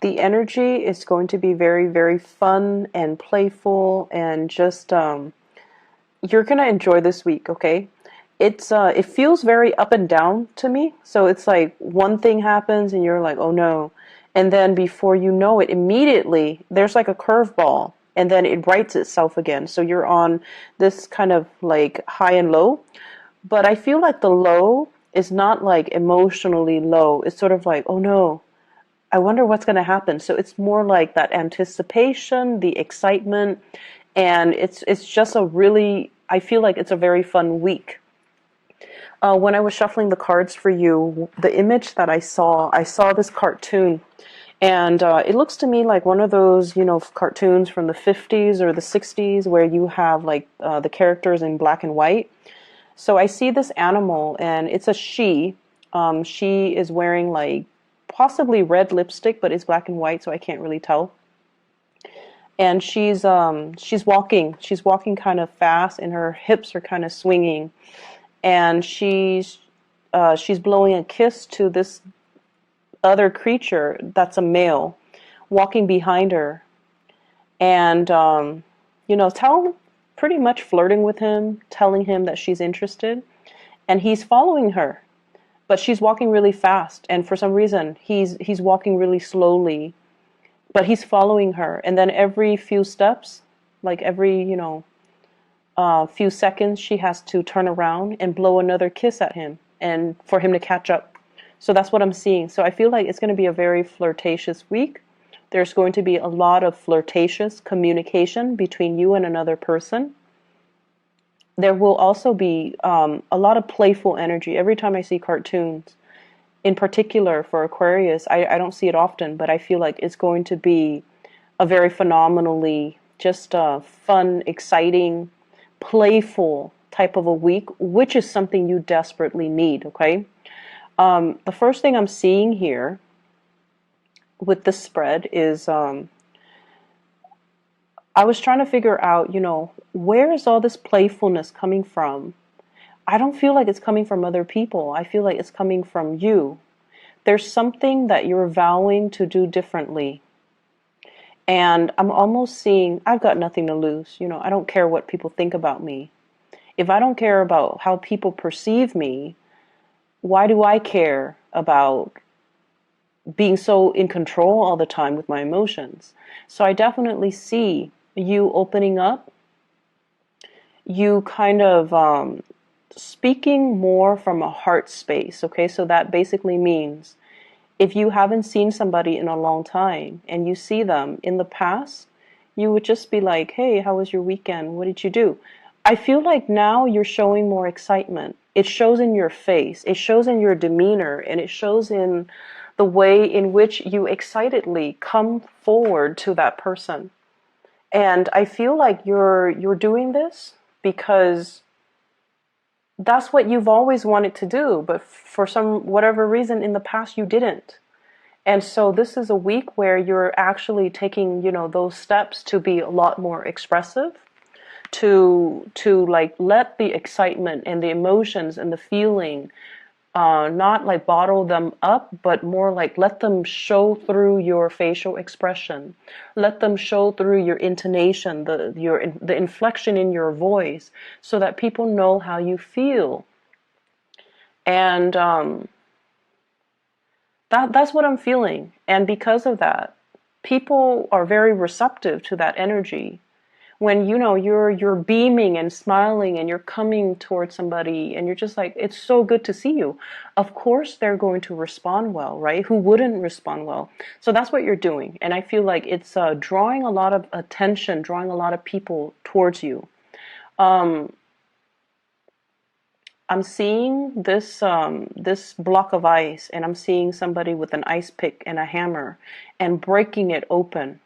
The energy is going to be very, very fun and playful, and just you're gonna enjoy this week, okay? It feels very up and down to me. So it's like one thing happens and you're like, oh no. And then before you know it, immediately there's like a curveball and then it rights itself again. So you're on this kind of like high and low. But I feel like the low is not like emotionally low. It's sort of like, oh no, I wonder what's going to happen. So it's more like that anticipation, the excitement, and it's just a really, I feel like it's a very fun week. When I was shuffling the cards for you, the image that I saw this cartoon, and it looks to me like one of those, cartoons from the 50s or the 60s where you have like the characters in black and white. So I see this animal, and it's a she. She is wearing like possibly red lipstick, but it's black and white, so I can't really tell. And she's walking. She's walking kind of fast, and her hips are kind of swinging. And she's blowing a kiss to this other creature that's a male, walking behind her, and pretty much flirting with him, telling him that she's interested, and he's following her. But she's walking really fast, and for some reason, he's walking really slowly, but he's following her. And then every few steps, like every, few seconds, she has to turn around and blow another kiss at him, and for him to catch up. So that's what I'm seeing. So I feel like it's going to be a very flirtatious week. There's going to be a lot of flirtatious communication between you and another person. There will also be a lot of playful energy. Every time I see cartoons, in particular for Aquarius, I don't see it often, but I feel like it's going to be a very phenomenally just fun, exciting, playful type of a week, which is something you desperately need, okay? The first thing I'm seeing here with this spread is I was trying to figure out, where is all this playfulness coming from? I don't feel like it's coming from other people. I feel like it's coming from you. There's something that you're vowing to do differently. And I'm almost seeing, I've got nothing to lose. I don't care what people think about me. If I don't care about how people perceive me, why do I care about being so in control all the time with my emotions? So I definitely see you opening up, you kind of speaking more from a heart space, okay? So that basically means if you haven't seen somebody in a long time and you see them in the past, you would just be like, hey, how was your weekend? What did you do? I feel like now you're showing more excitement. It shows in your face, it shows in your demeanor, and it shows in the way in which you excitedly come forward to that person. And I feel like you're doing this because that's what you've always wanted to do, but for some whatever reason in the past you didn't. And so this is a week where you're actually taking, those steps to be a lot more expressive, to like let the excitement and the emotions and the feeling not like bottle them up, but more like let them show through your facial expression. Let them show through your intonation, the inflection in your voice, so that people know how you feel. And that's what I'm feeling. And because of that, people are very receptive to that energy. When you're beaming and smiling and you're coming towards somebody and you're just like, it's so good to see you, of course they're going to respond well, right? Who wouldn't respond well? So that's what you're doing, and I feel like it's drawing a lot of attention, drawing a lot of people towards you. I'm seeing this block of ice, and I'm seeing somebody with an ice pick and a hammer and breaking it open.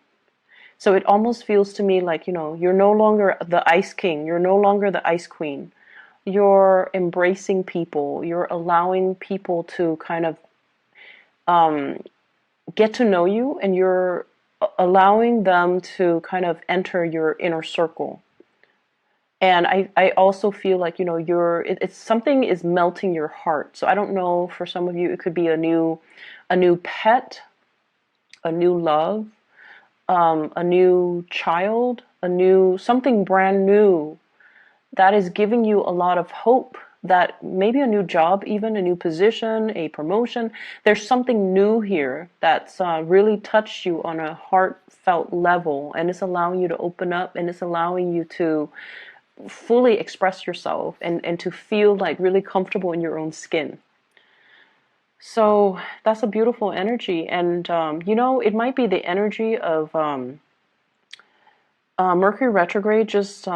So it almost feels to me like, you're no longer the ice king. You're no longer the ice queen. You're embracing people. You're allowing people to kind of get to know you, and you're allowing them to kind of enter your inner circle. And I also feel like, it's something is melting your heart. So I don't know, for some of you, it could be a new pet, a new love, a new child, a new something brand new that is giving you a lot of hope, that maybe a new job, even a new position, a promotion. There's something new here that's really touched you on a heartfelt level, and it's allowing you to open up, and it's allowing you to fully express yourself, and to feel like really comfortable in your own skin. So that's a beautiful energy. And you know, it might be the energy of Mercury retrograde just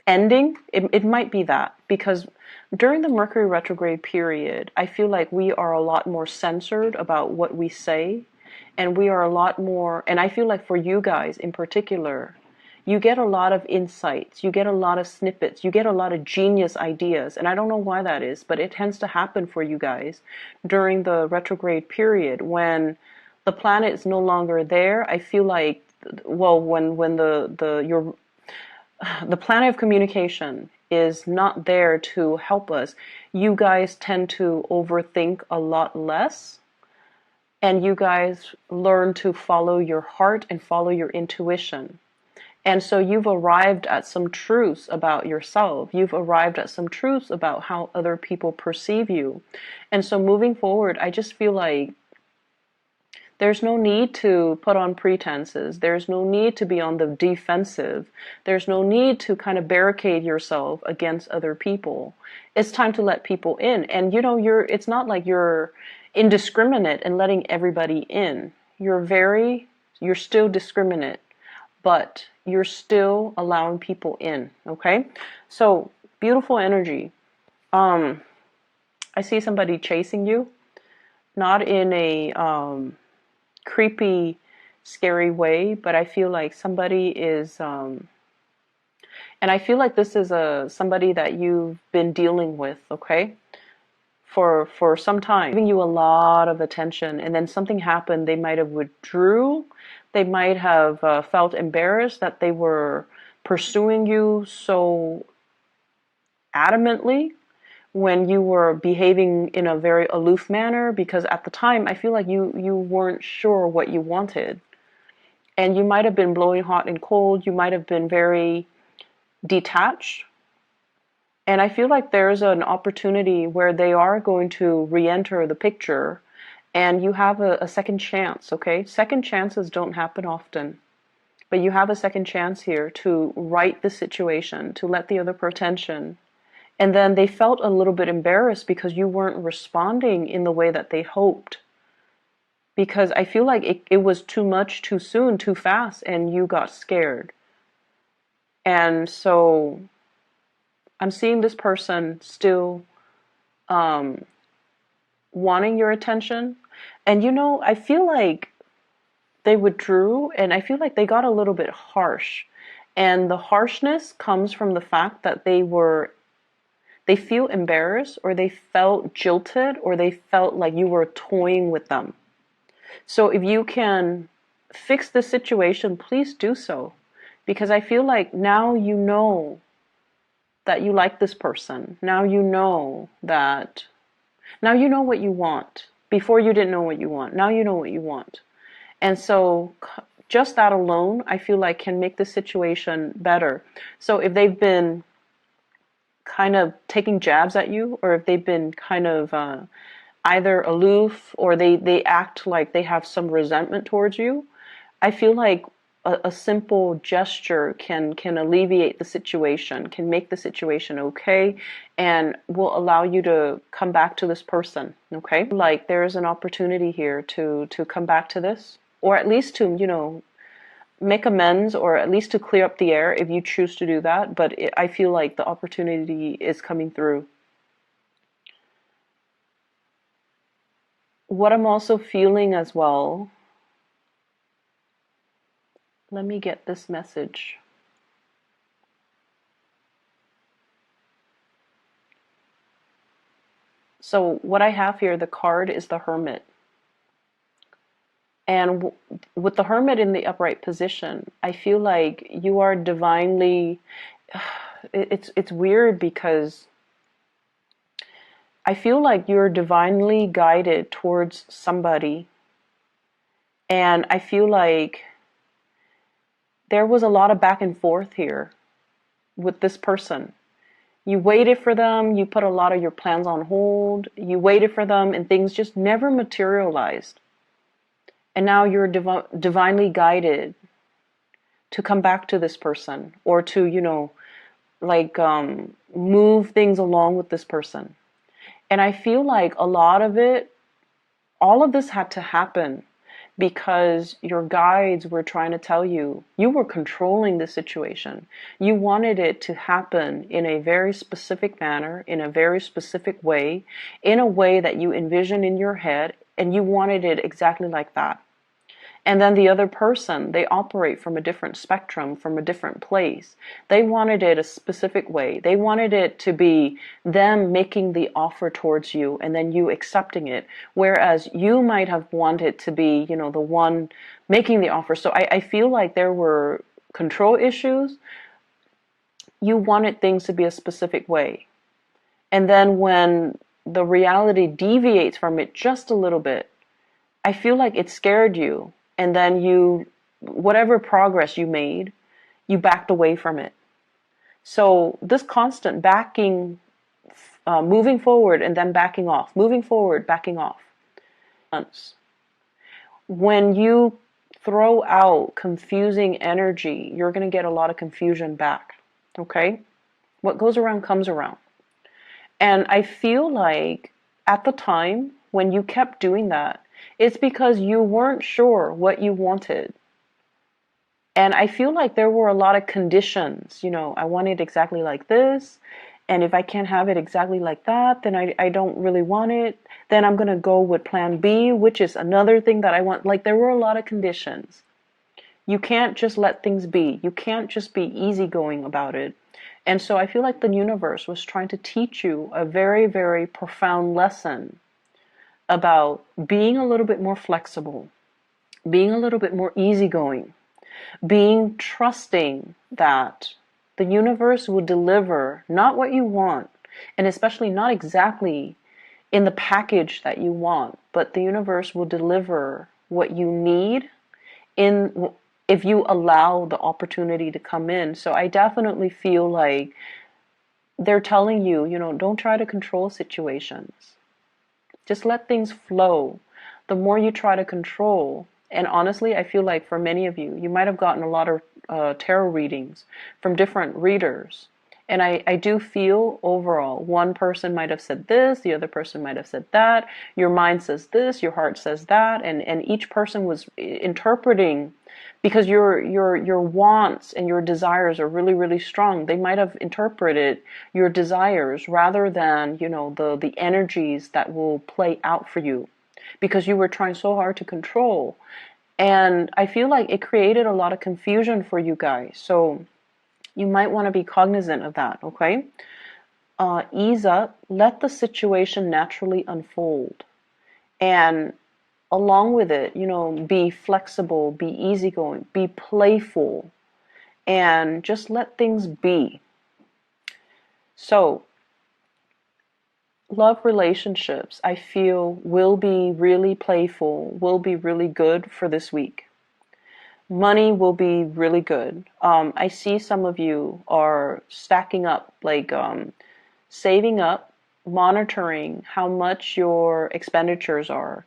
ending. It might be that, because during the Mercury retrograde period, I feel like we are a lot more censored about what we say, and we are a lot more, and I feel like for you guys in particular, you get a lot of insights, you get a lot of snippets, you get a lot of genius ideas, and I don't know why that is, but it tends to happen for you guys during the retrograde period when the planet is no longer there. I feel like, well, when the planet of communication is not there to help us, you guys tend to overthink a lot less, and you guys learn to follow your heart and follow your intuition. And so you've arrived at some truths about yourself. You've arrived at some truths about how other people perceive you. And so moving forward, I just feel like there's no need to put on pretenses. There's no need to be on the defensive. There's no need to kind of barricade yourself against other people. It's time to let people in. And you know, it's not like you're indiscriminate and letting everybody in. You're still discriminate, but you're still allowing people in, okay? So, beautiful energy. I see somebody chasing you, not in a creepy, scary way, but I feel like somebody is, and I feel like this is somebody that you've been dealing with, okay? For some time, giving you a lot of attention, and then something happened. They might have withdrew. They might have felt embarrassed that they were pursuing you so adamantly when you were behaving in a very aloof manner, because at the time I feel like you weren't sure what you wanted, and you might have been blowing hot and cold. You might have been very detached. And I feel like there's an opportunity where they are going to re-enter the picture, and you have a second chance, okay? Second chances don't happen often, but you have a second chance here to right the situation, to let the other attention. And then they felt a little bit embarrassed because you weren't responding in the way that they hoped. Because I feel like it was too much, too soon, too fast, and you got scared. And so I'm seeing this person still wanting your attention. And you know, I feel like they withdrew, and I feel like they got a little bit harsh. And the harshness comes from the fact that they feel embarrassed, or they felt jilted, or they felt like you were toying with them. So if you can fix the situation, please do so. Because I feel like now you know that you like this person. Now you know what you want. Before you didn't know what you want. Now you know what you want. And so just that alone, I feel like can make the situation better. So if they've been kind of taking jabs at you, or if they've been kind of either aloof, or they act like they have some resentment towards you, I feel like a simple gesture can alleviate the situation, can make the situation okay, and will allow you to come back to this person, okay? Like there's an opportunity here to come back to this, or at least to, you know, make amends, or at least to clear up the air if you choose to do that. But I feel like the opportunity is coming through. What I'm also feeling as well, let me get this message. So what I have here, the card is the Hermit. And with the Hermit in the upright position, I feel like you are divinely, it's weird, because I feel like you're divinely guided towards somebody. And I feel like there was a lot of back and forth here with this person. You waited for them, you put a lot of your plans on hold, you waited for them, and things just never materialized. And now you're divinely guided to come back to this person, or to, like move things along with this person. And I feel like a lot of it, all of this had to happen because your guides were trying to tell you, you were controlling the situation. You wanted it to happen in a very specific manner, in a very specific way, in a way that you envisioned in your head, and you wanted it exactly like that. And then the other person, they operate from a different spectrum, from a different place. They wanted it a specific way. They wanted it to be them making the offer towards you and then you accepting it. Whereas you might have wanted to be, the one making the offer. So I feel like there were control issues. You wanted things to be a specific way. And then when the reality deviates from it just a little bit, I feel like it scared you. And then whatever progress you made, you backed away from it. So this constant backing, moving forward and then backing off, moving forward, backing off. When you throw out confusing energy, you're going to get a lot of confusion back. Okay? What goes around comes around. And I feel like at the time when you kept doing that, it's because you weren't sure what you wanted. And I feel like there were a lot of conditions. I want it exactly like this. And if I can't have it exactly like that, then I don't really want it. Then I'm going to go with plan B, which is another thing that I want. Like, there were a lot of conditions. You can't just let things be. You can't just be easygoing about it. And so I feel like the universe was trying to teach you a very, very profound lesson about being a little bit more flexible, being a little bit more easygoing, being trusting that the universe will deliver not what you want, and especially not exactly in the package that you want, but the universe will deliver what you need if you allow the opportunity to come in. So I definitely feel like they're telling you, don't try to control situations. Just let things flow. The more you try to control, and honestly, I feel like for many of you, you might have gotten a lot of tarot readings from different readers. And I do feel overall, one person might have said this, the other person might have said that, your mind says this, your heart says that, and each person was interpreting, because your wants and your desires are really, really strong. They might have interpreted your desires rather than, the energies that will play out for you, because you were trying so hard to control. And I feel like it created a lot of confusion for you guys. So you might want to be cognizant of that, okay? Ease up, let the situation naturally unfold. And along with it, be flexible, be easygoing, be playful, and just let things be. So, love relationships, I feel, will be really playful, will be really good for this week. Money will be really good. I see some of you are stacking up, like saving up, monitoring how much your expenditures are,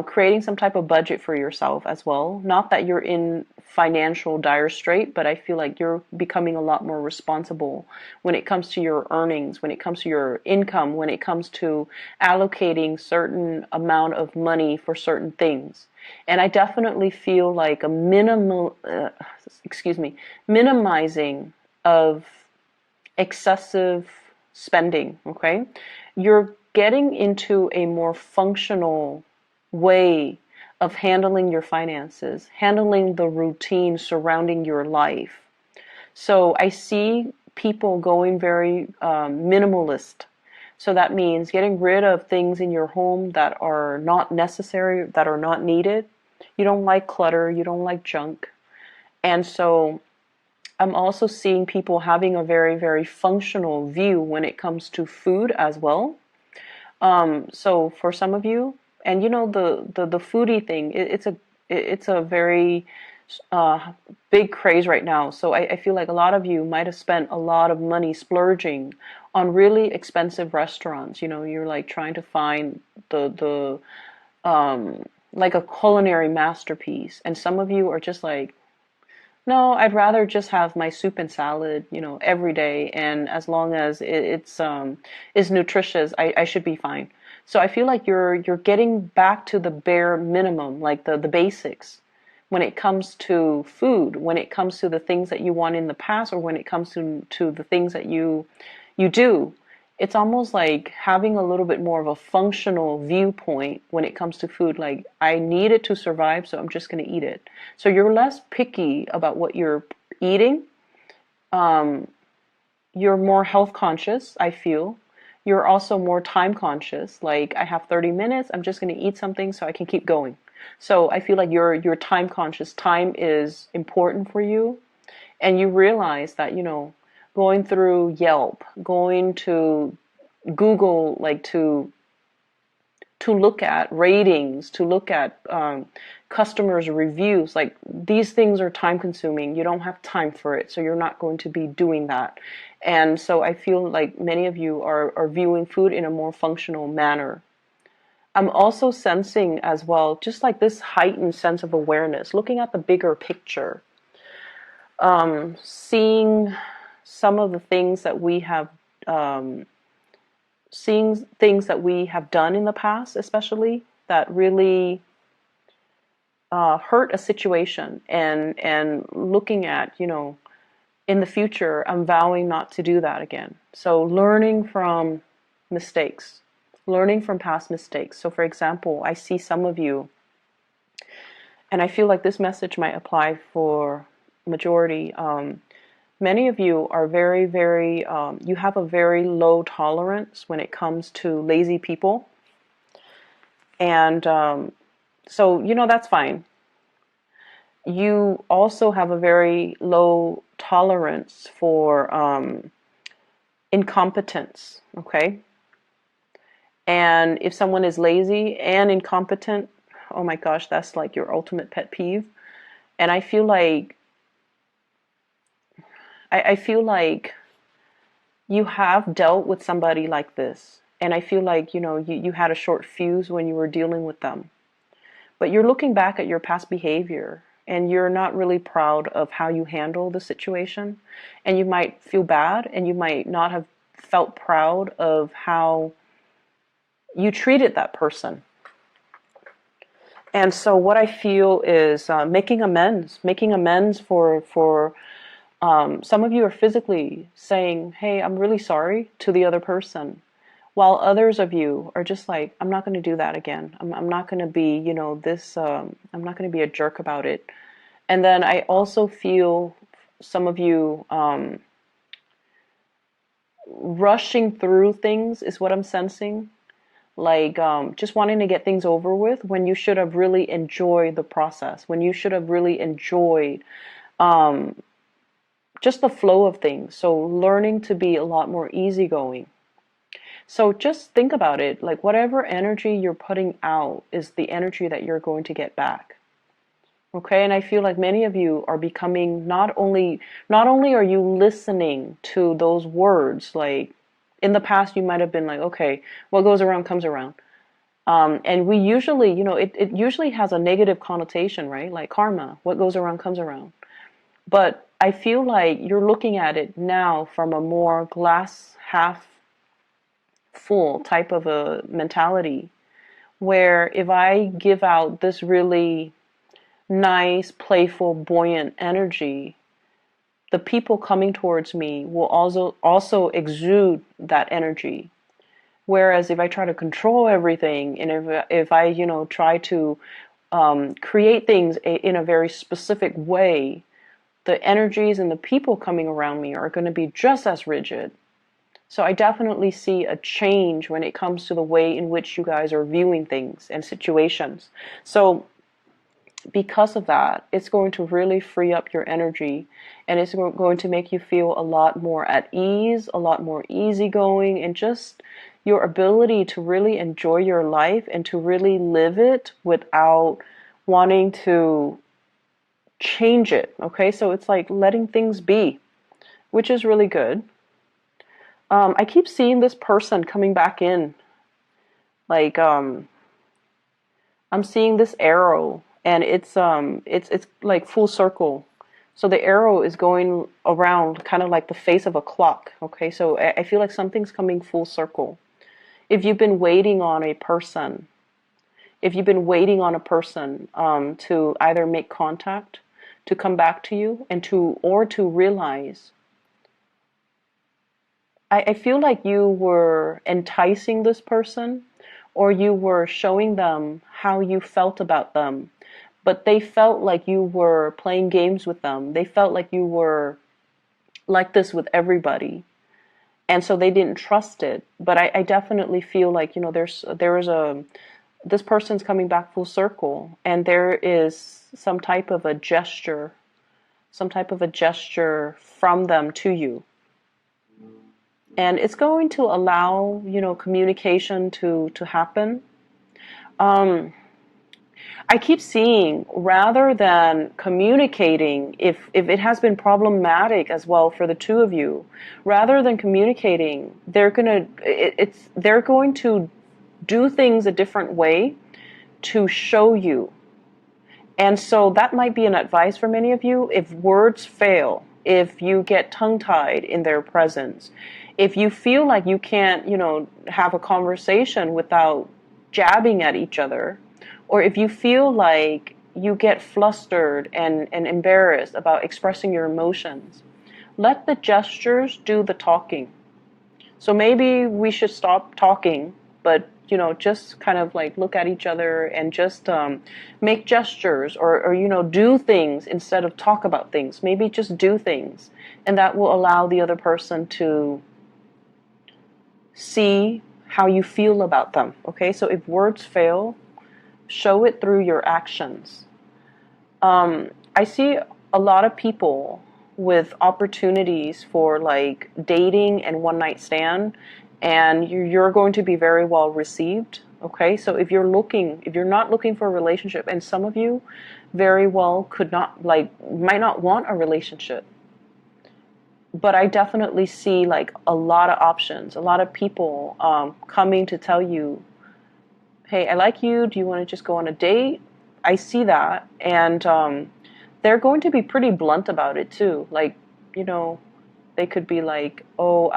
creating some type of budget for yourself as well. Not that you're in financial dire strait, but I feel like you're becoming a lot more responsible when it comes to your earnings, when it comes to your income, when it comes to allocating certain amount of money for certain things. And I definitely feel like a minimizing of excessive spending, okay? You're getting into a more functional way of handling your finances, handling the routine surrounding your life. So I see people going very minimalist. So that means getting rid of things in your home that are not necessary, that are not needed. You don't like clutter, you don't like junk. And so I'm also seeing people having a very, very functional view when it comes to food as well. So for some of you, and the foodie thing, it's a very big craze right now. So I feel like a lot of you might have spent a lot of money splurging on really expensive restaurants. You know, you're like trying to find the like a culinary masterpiece, and some of you are just like, no, I'd rather just have my soup and salad, you know, every day, and as long as it's is nutritious, I should be fine. So I feel like you're getting back to the bare minimum, like the basics, when it comes to food, when it comes to the things that you want in the past, or when it comes to the things that you do. It's almost like having a little bit more of a functional viewpoint when it comes to food. Like, I need it to survive, so I'm just going to eat it. So you're less picky about what you're eating. You're more health conscious, I feel. You're also more time conscious. Like, I have 30 minutes, I'm just going to eat something so I can keep going. So I feel like you're time conscious. Time is important for you. And you realize that, you know, going through Yelp, going to Google, like to look at ratings, to look at customers' reviews, like these things are time consuming. You don't have time for it, so you're not going to be doing that. And so I feel like many of you are viewing food in a more functional manner. I'm also sensing as well, just like this heightened sense of awareness, looking at the bigger picture, seeing some of the things that we have, seeing things that we have done in the past, especially that really hurt a situation, and looking at, you know, in the future, I'm vowing not to do that again. So learning from mistakes, learning from past mistakes. So for example, I see some of you, and I feel like this message might apply for majority. Many of you are very, very, you have a very low tolerance when it comes to lazy people. And so, you know, that's fine. You also have a very low tolerance for incompetence, okay? And if someone is lazy and incompetent, oh my gosh, that's like your ultimate pet peeve. And I feel like I feel like you have dealt with somebody like this. And I feel like, you know, you had a short fuse when you were dealing with them. But you're looking back at your past behavior, and you're not really proud of how you handle the situation. And you might feel bad, and you might not have felt proud of how you treated that person. And so what I feel is making amends for some of you are physically saying, hey, I'm really sorry to the other person. While others of you are just like, I'm not going to do that again. I'm not going to be, you know, I'm not going to be a jerk about it. And then I also feel some of you rushing through things is what I'm sensing. Like just wanting to get things over with when you should have really enjoyed the process, when you should have really enjoyed just the flow of things. So learning to be a lot more easygoing. So just think about it, like whatever energy you're putting out is the energy that you're going to get back. Okay, and I feel like many of you are becoming not only are you listening to those words, like in the past you might have been like, okay, what goes around comes around. And we usually, you know, it usually has a negative connotation, right? Like karma, what goes around comes around. But I feel like you're looking at it now from a more glass half full type of a mentality, where if I give out this really nice, playful, buoyant energy, the people coming towards me will also exude that energy. Whereas if I try to control everything, and if I, you know, try to create things in a very specific way, the energies and the people coming around me are going to be just as rigid. So I definitely see a change when it comes to the way in which you guys are viewing things and situations. So because of that, it's going to really free up your energy, and it's going to make you feel a lot more at ease, a lot more easygoing, and just your ability to really enjoy your life and to really live it without wanting to change it. Okay, so it's like letting things be, which is really good. I keep seeing this person coming back in. Like I'm seeing this arrow, and it's like full circle. So the arrow is going around kind of like the face of a clock. Okay, so I feel like something's coming full circle. If you've been waiting on a person, if you've been waiting on a person to either make contact, to come back to you, and to realize, I feel like you were enticing this person, or you were showing them how you felt about them, but they felt like you were playing games with them. They felt like you were like this with everybody. And so they didn't trust it. But I definitely feel like, this person's coming back full circle, and there is some type of a gesture from them to you. And it's going to allow, communication to happen. Um, I keep seeing, rather than communicating, if it has been problematic as well for the two of you, rather than communicating, they're going to do things a different way to show you. And so that might be an advice for many of you. If words fail, if you get tongue-tied in their presence, if you feel like you can't, have a conversation without jabbing at each other, or if you feel like you get flustered and embarrassed about expressing your emotions, let the gestures do the talking. So maybe we should stop talking, but just kind of like look at each other and just make gestures, or do things instead of talk about things. Maybe just do things, and that will allow the other person to see how you feel about them. Okay, so if words fail, show it through your actions. I see a lot of people with opportunities for like dating and one night stand, and you're going to be very well received. Okay, so if you're not looking for a relationship, and some of you very well might not want a relationship, but I definitely see like a lot of options, a lot of people coming to tell you, hey, I like you, do you want to just go on a date? I see that, and they're going to be pretty blunt about it too. Like, they could be like, oh,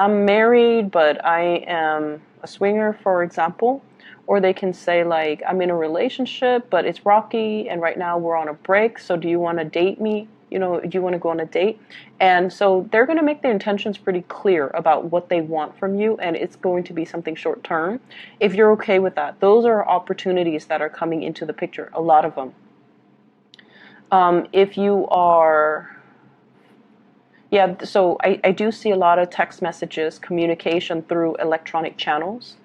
I'm married, but I am a swinger, for example. Or they can say like, I'm in a relationship, but it's rocky, and right now we're on a break, so do you want to date me? Do you want to go on a date? And so they're going to make their intentions pretty clear about what they want from you, and it's going to be something short term. If you're okay with that, those are opportunities that are coming into the picture, a lot of them. If you are, yeah, so I do see a lot of text messages, communication through electronic channels.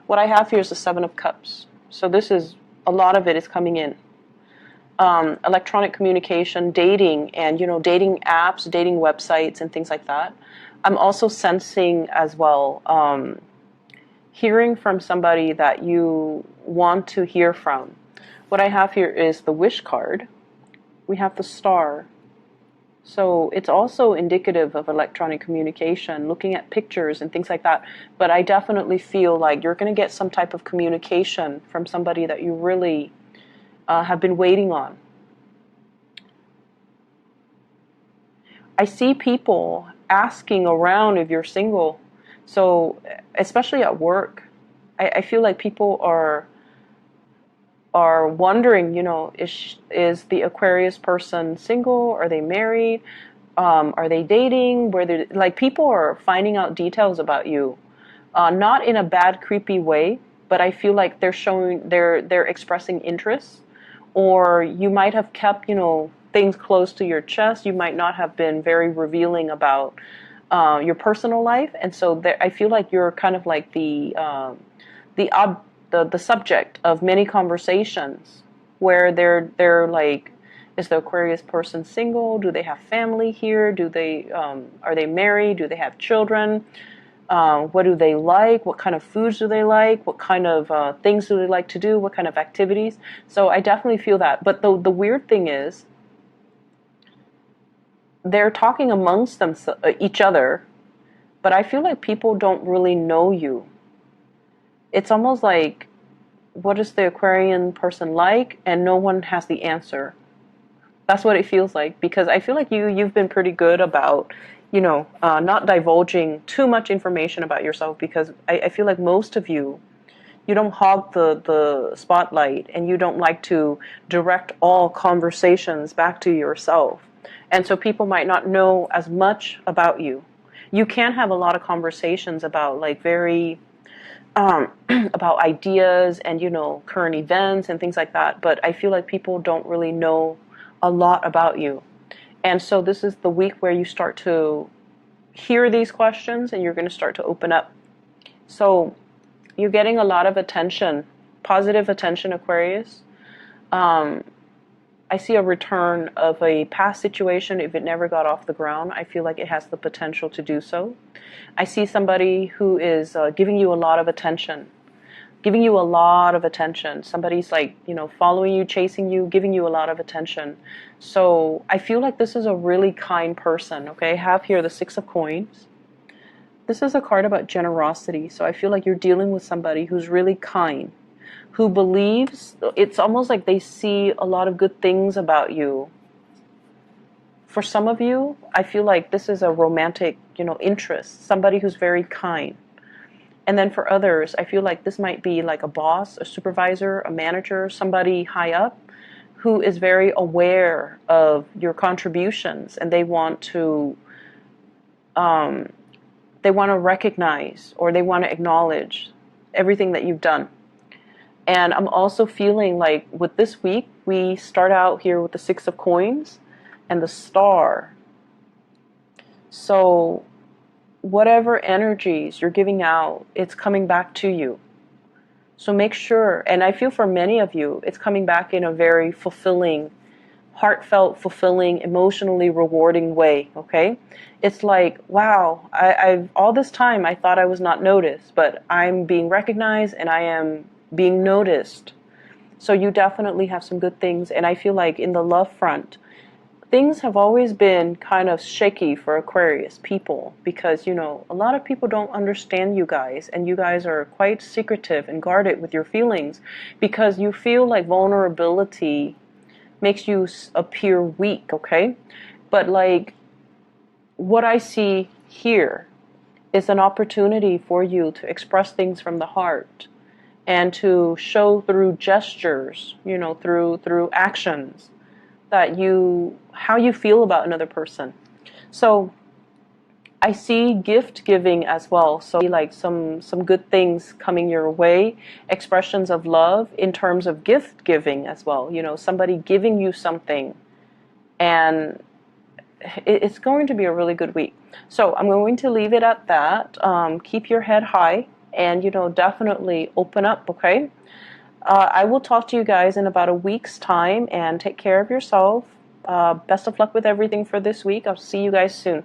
What I have here is the Seven of Cups. So a lot of it is coming in. Electronic communication, dating, and dating apps, dating websites, and things like that. I'm also sensing as well, hearing from somebody that you want to hear from. What I have here is the Wish card. We have the Star. So it's also indicative of electronic communication, looking at pictures and things like that. But I definitely feel like you're going to get some type of communication from somebody that you really have been waiting on. I see people asking around if you're single. So especially at work, I feel like people are wondering, is the Aquarius person single? Are they married? Are they dating? Like, people are finding out details about you, not in a bad, creepy way, but I feel like they're expressing interest, or you might have kept, things close to your chest. You might not have been very revealing about your personal life, and so I feel like you're kind of like the subject of many conversations, where they're like, is the Aquarius person single? Do they have family here? Are they married? Do they have children? What do they like? What kind of foods do they like? What kind of things do they like to do? What kind of activities? So I definitely feel that. But the weird thing is, they're talking amongst them, each other, but I feel like people don't really know you. It's almost like, what is the Aquarian person like? And no one has the answer. That's what it feels like, because I feel like you've been pretty good about, not divulging too much information about yourself, because I feel like most of you don't hog the spotlight, and you don't like to direct all conversations back to yourself. And so people might not know as much about you. You can have a lot of conversations about like very about ideas and current events and things like that, but I feel like people don't really know a lot about you. And so this is the week where you start to hear these questions, and you're going to start to open up. So you're getting a lot of attention, positive attention, Aquarius. I see a return of a past situation. If it never got off the ground, I feel like it has the potential to do so. I see somebody who is giving you a lot of attention. Giving you a lot of attention. Somebody's like, following you, chasing you, giving you a lot of attention. So I feel like this is a really kind person, okay? I have here the Six of Coins. This is a card about generosity. So I feel like you're dealing with somebody who's really kind, who believes, it's almost like they see a lot of good things about you. For some of you, I feel like this is a romantic, interest, somebody who's very kind. And then for others, I feel like this might be like a boss, a supervisor, a manager, somebody high up who is very aware of your contributions, and they want to recognize, or they want to acknowledge everything that you've done. And I'm also feeling like with this week, we start out here with the Six of Coins and the Star. So whatever energies you're giving out, it's coming back to you. So make sure, and I feel for many of you, it's coming back in a very fulfilling, heartfelt, fulfilling, emotionally rewarding way, okay? It's like, wow, I've all this time I thought I was not noticed, but I'm being recognized and I am being noticed. So you definitely have some good things. And I feel like in the love front, things have always been kind of shaky for Aquarius people, because, a lot of people don't understand you guys, and you guys are quite secretive and guarded with your feelings, because you feel like vulnerability makes you appear weak, okay? But like, what I see here is an opportunity for you to express things from the heart, and to show through gestures, through actions, that how you feel about another person. So I see gift giving as well. So like some good things coming your way, expressions of love in terms of gift giving as well. Somebody giving you something, and it's going to be a really good week. So I'm going to leave it at that. Keep your head high, and definitely open up, okay? I will talk to you guys in about a week's time, and take care of yourself. Best of luck with everything for this week. I'll see you guys soon.